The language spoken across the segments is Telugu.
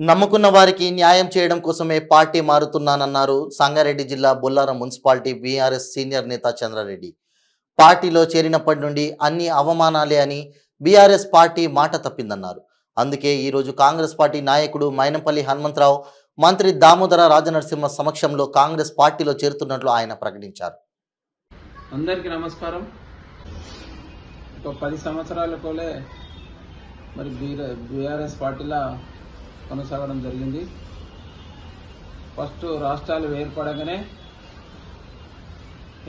నమ్ముకున్న వారికి న్యాయం చేయడం కోసమే పార్టీ మారుతున్నానన్నారు సంగారెడ్డి జిల్లా బొల్లారం మున్సిపాలిటీ బీఆర్ఎస్ సీనియర్ నేత చంద్రారెడ్డి. పార్టీలో చేరినప్పటి నుండి అన్ని అవమానాలే అని బీఆర్ఎస్ పార్టీ మాట తప్పిందన్నారు. అందుకే ఈరోజు కాంగ్రెస్ పార్టీ నాయకుడు మైనంపల్లి హనుమంతరావు మంత్రి దామోదర రాజనరసింహ సమక్షంలో కాంగ్రెస్ పార్టీలో చేరుతున్నట్లు ఆయన ప్రకటించారు. అందరికీ నమస్కారం. ఒక 10 సంవత్సరాల కోలే మరి బీఆర్ఎస్ పార్టీలో కొనసాగడం జరిగింది. ఫస్ట్ రాష్ట్రాలు ఏర్పడగానే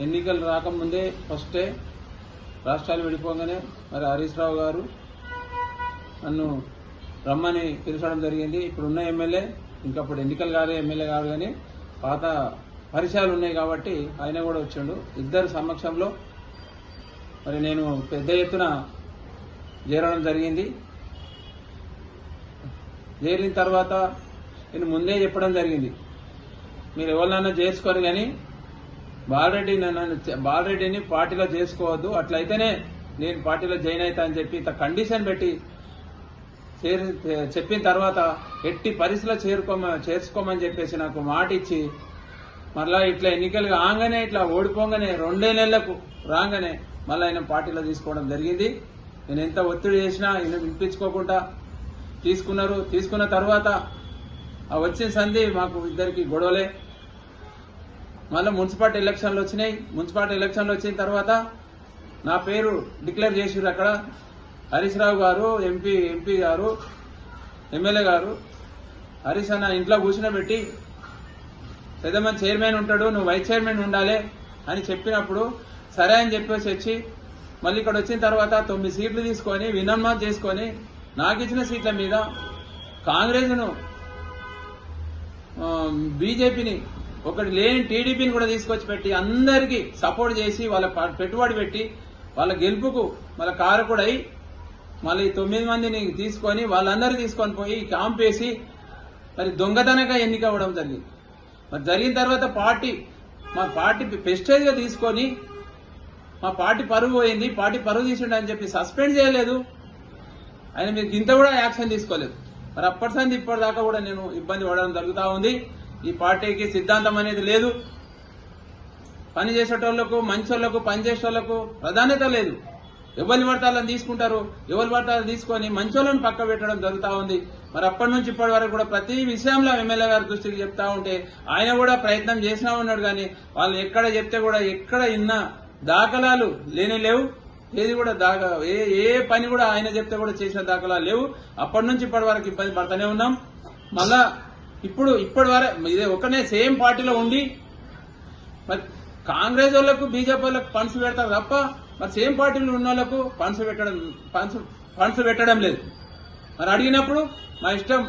ఎన్నికలు రాకముందే ఫస్టే రాష్ట్రాలు విడిపోగానే మరి హరీష్ రావు గారు నన్ను రమ్మని పిలిచడం జరిగింది. ఇప్పుడున్న ఎమ్మెల్యే ఇంకప్పుడు ఎన్నికలు కాదు, ఎమ్మెల్యే కాదు, కానీ పాత పరిచయాలు ఉన్నాయి కాబట్టి ఆయన కూడా వచ్చాడు. ఇద్దరు సమక్షంలో మరి నేను పెద్ద ఎత్తున చేరడం జరిగింది. చేరిన తర్వాత నేను ముందే చెప్పడం జరిగింది, మీరు ఎవరినైనా చేసుకోరు కానీ బాలరెడ్డిని పార్టీలో చేసుకోవద్దు, అట్లయితేనే నేను పార్టీలో జాయిన్ అవుతా అని చెప్పి ఇంత కండిషన్ పెట్టి చెప్పిన తర్వాత ఎట్టి పరిస్థితిలో చేర్చుకోమని చెప్పేసి నాకు మాట ఇచ్చి మళ్ళా ఇట్లా ఎన్నికలు రాగానే ఇట్లా ఓడిపోగానే 2 నెలలకు రాగానే మళ్ళీ ఆయన పార్టీలో తీసుకోవడం జరిగింది. నేను ఎంత ఒత్తిడి చేసినా ఆయన వినిపించుకోకుండా తీసుకున్నారు. తీసుకున్న తర్వాత ఆ వచ్చిన సంధి మాకు ఇద్దరికి గొడవలే. మళ్ళీ మున్సిపాలిటీ ఎలక్షన్లు వచ్చినాయి. మున్సిపాలిటీ ఎలక్షన్లు వచ్చిన తర్వాత నా పేరు డిక్లేర్ చేసిర్రు. అక్కడ హరీష్ రావు గారు ఎంపీ గారు ఎమ్మెల్యే గారు హరీష్ అన్న ఇంట్లో కూర్చునబెట్టి పెద్దమంది చైర్మన్ ఉంటాడు, నువ్వు వైస్ చైర్మన్ ఉండాలి అని చెప్పినప్పుడు సరే అని చెప్పేసి వచ్చి మళ్ళీ ఇక్కడ వచ్చిన తర్వాత 9 సీట్లు తీసుకొని వినమ్మ చేసుకొని నాకు ఇచ్చిన సీట్ల మీద కాంగ్రెస్ను బీజేపీని ఒకటి లేని టీడీపీని కూడా తీసుకొచ్చి పెట్టి అందరికీ సపోర్ట్ చేసి వాళ్ళ పెట్టుబడి పెట్టి వాళ్ళ గెలుపుకు వాళ్ళ కారకుడై మళ్ళీ 9 మందిని తీసుకొని వాళ్ళందరూ తీసుకొని పోయి క్యాంప్ వేసి మరి దొంగతనంగా ఎన్నికవ్వడం జరిగింది. మరి జరిగిన తర్వాత మా పార్టీ ప్రెస్టేజ్గా తీసుకొని మా పార్టీ పరువు పోయింది, పార్టీ పరువు తీసిండు అని చెప్పి సస్పెండ్ చేయలేదు. ఆయన మీరు ఇంత కూడా యాక్షన్ తీసుకోలేదు. మరి అప్పటి సంది ఇప్పటిదాకా కూడా నేను ఇబ్బంది పడడం జరుగుతూ ఉంది. ఈ పార్టీకి సిద్ధాంతం అనేది లేదు. పని చేసేటోళ్లకు, మంచోళ్లకు, పని చేసేటోళ్లకు ప్రాధాన్యత లేదు. ఎవరిని పడతాలని తీసుకుంటారు, ఎవరు పడతాలు తీసుకొని మంచోళ్ళని పక్క పెట్టడం జరుగుతూ ఉంది. మరి అప్పటి నుంచి ఇప్పటి వరకు కూడా ప్రతి విషయంలో ఎమ్మెల్యే గారి దృష్టికి చెప్తా ఉంటే ఆయన కూడా ప్రయత్నం చేసినా ఉన్నాడు. కానీ వాళ్ళు ఎక్కడ చెప్తే కూడా ఎక్కడ ఇన్న దాఖలాలు లేవు. ఏది కూడా ఏ పని కూడా ఆయన చెప్తే కూడా చేసిన దాఖలాలు లేవు. అప్పటి నుంచి ఇప్పటి వరకు ఇబ్బంది పడుతూనే ఉన్నాం. మళ్ళా ఇప్పటి వరకు ఇదే ఒకనే సేమ్ పార్టీలో ఉండి మరి కాంగ్రెస్ వాళ్ళకు బీజేపీ వాళ్ళకు ఫండ్స్ పెడతారు తప్ప మరి సేమ్ పార్టీలో ఉన్న వాళ్ళకు ఫండ్స్ పెట్టడం లేదు. మరి అడిగినప్పుడు మా ఇష్టం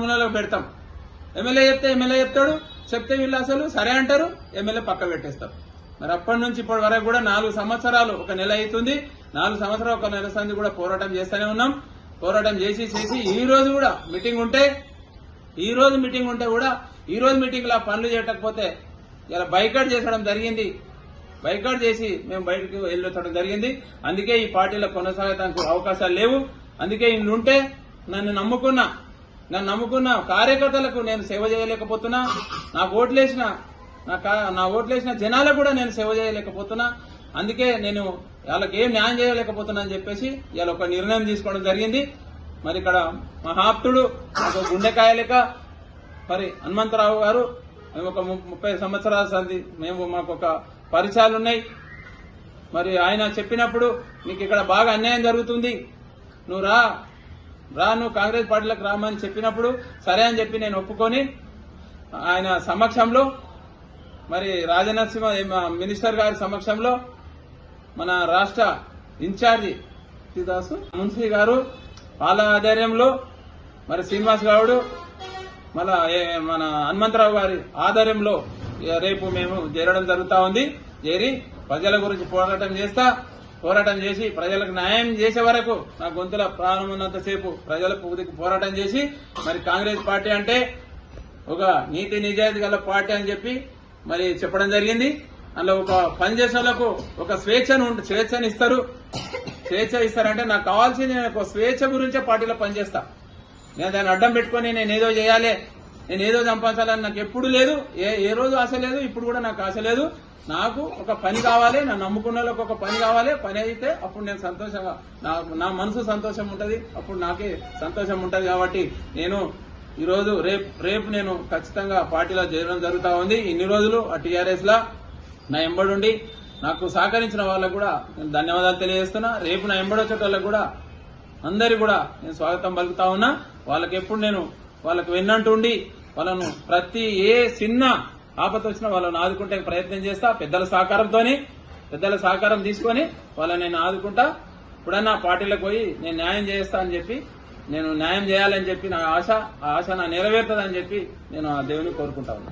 ఉన్న వాళ్ళకి పెడతాం. ఎమ్మెల్యే చెప్తే ఎమ్మెల్యే చెప్తాడు, చెప్తే వీళ్ళు అసలు సరే అంటారు, ఎమ్మెల్యే పక్క పెట్టేస్తారు. మరి అప్పటి నుంచి ఇప్పటి వరకు కూడా 4 సంవత్సరాలు 1 నెల అవుతుంది. 4 సంవత్సరాలు 1 నెల సంది కూడా పోరాటం చేస్తూనే ఉన్నాం. పోరాటం చేసి ఈ రోజు కూడా మీటింగ్ ఉంటే కూడా ఈ రోజు మీటింగ్ లా పనులు చేయకపోతే ఇలా బైకాట్ చేసడం జరిగింది. బైకాట్ చేసి మేము బయటకు వెళ్ళొచ్చడం జరిగింది. అందుకే ఈ పార్టీలో కొనసాగడానికి అవకాశాలు లేవు. అందుకే ఇన్నుంటే నన్ను నమ్ముకున్న కార్యకర్తలకు నేను సేవ చేయలేకపోతున్నా. నా ఓట్లేసిన జనాలకు కూడా నేను సేవ చేయలేకపోతున్నా. అందుకే నేను వాళ్ళకి ఏం న్యాయం చేయలేకపోతున్నా అని చెప్పేసి ఇవాళ ఒక నిర్ణయం తీసుకోవడం జరిగింది. మరి ఇక్కడ మా ఆప్తుడు ఒక గుండెకాయ లెక్క మరి హనుమంతరావు గారు, మేము ఒక 30 సంవత్సరాల సంది మాకు ఒక పరిచయాలు ఉన్నాయి. మరి ఆయన చెప్పినప్పుడు నీకు ఇక్కడ బాగా అన్యాయం జరుగుతుంది, నువ్వు నువ్వు కాంగ్రెస్ పార్టీలకు రామని చెప్పినప్పుడు సరే అని చెప్పి నేను ఒప్పుకొని ఆయన సమక్షంలో మరి రాజనరసింహ మినిస్టర్ గారి సమక్షంలో మన రాష్ట్ర ఇన్ఛార్జి దాసు మున్సీ గారు వాళ్ళ ఆధ్వర్యంలో మరి శ్రీనివాస్ గౌడ్ మన హనుమంతరావు గారి ఆధ్వర్యంలో రేపు మేము చేరడం జరుగుతూ ఉంది. చేరి ప్రజల గురించి పోరాటం చేసి ప్రజలకు న్యాయం చేసే వరకు నా గొంతుల ప్రాణం ఉన్నంతసేపు ప్రజల పోరాటం చేసి మరి కాంగ్రెస్ పార్టీ అంటే ఒక నీతి నిజాయితీ గల పార్టీ అని చెప్పి మరి చెప్పడం జరిగింది. అందులో ఒక పనిచేసే వాళ్ళకు ఒక స్వేచ్ఛని ఇస్తారు. స్వేచ్ఛ ఇస్తారంటే నాకు కావాల్సింది నేను ఒక స్వేచ్ఛ గురించే పార్టీలో పనిచేస్తా. నేను దాన్ని అడ్డం పెట్టుకొని నేను ఏదో చేయాలి, నేను ఏదో సంపాదించాలని నాకు ఎప్పుడు లేదు, ఏ రోజు ఆశ లేదు, ఇప్పుడు కూడా నాకు ఆశ లేదు. నాకు ఒక పని కావాలి, నన్ను నమ్ముకున్న వాళ్ళకి ఒక పని కావాలి. పని అయితే అప్పుడు నేను సంతోషంగా, నా మనసు సంతోషం ఉంటుంది, అప్పుడు నాకే సంతోషం ఉంటుంది. కాబట్టి నేను ఈరోజు రేపు నేను ఖచ్చితంగా పార్టీలో చేరడం జరుగుతూ ఉంది. ఇన్ని రోజులు ఆ టీఆర్ఎస్ లా నా ఎంబడుండి నాకు సహకరించిన వాళ్ళకు కూడా నేను ధన్యవాదాలు తెలియజేస్తున్నా. రేపు నా ఎంబడొచ్చేట వాళ్ళకు కూడా అందరికి కూడా నేను స్వాగతం పలుకుతా ఉన్నా. వాళ్ళకి ఎప్పుడు నేను వాళ్ళకు వెన్నంటుండి వాళ్ళను ప్రతి ఏ చిన్న ఆపత వచ్చినా వాళ్ళని ఆదుకుంటే ప్రయత్నం చేస్తా. పెద్దల సహకారం తీసుకొని వాళ్ళని నేను ఆదుకుంటా. ఇప్పుడన్నా పార్టీలకు పోయి నేను న్యాయం చేస్తా అని చెప్పి, నేను న్యాయం చేయాలని చెప్పి నా ఆశ, ఆ ఆశ నా నెరవేరుతుందని చెప్పి నేను ఆ దేవుని కోరుకుంటా ఉన్నా.